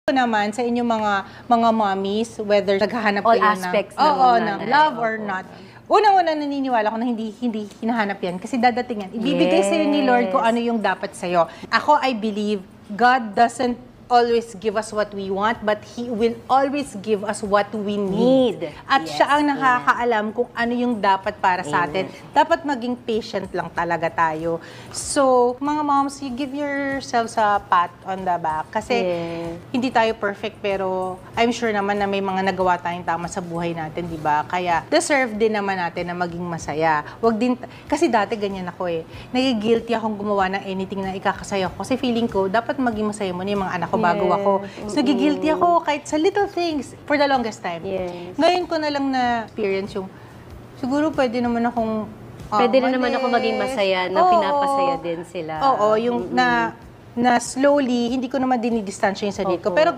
naman sa inyong mga mommies, whether naghahanap All kayo aspects ng love or not. Unang-una naniniwala ko na hindi hinahanap yan kasi dadating yan. Ibibigay sa'yo ni Lord kung ano yung dapat sa'yo. Ako, I believe God doesn't always give us what we want, but He will always give us what we need. At siya ang nakakaalam kung ano yung dapat para sa atin. Dapat maging patient lang talaga tayo. So, mga moms, you give yourselves a pat on the back. Kasi hindi tayo perfect, pero I'm sure naman na may mga nagawa tayong tama sa buhay natin, di ba? Kaya deserve din naman natin na maging masaya. Wag din, kasi dati ganyan ako eh. Nagigilty akong gumawa ng anything na ikakasaya ko. Kasi feeling ko, dapat maging masaya mo na yung mga anak ko bago ako. So, nagigilty ako kahit sa little things for the longest time. Ngayon ko na lang na-experience yung, siguro pwede naman akong pwede rin naman ako maging masaya na pinapasaya din sila. Oo, yung na slowly, hindi ko naman dinidistansya yung sarili ko. Pero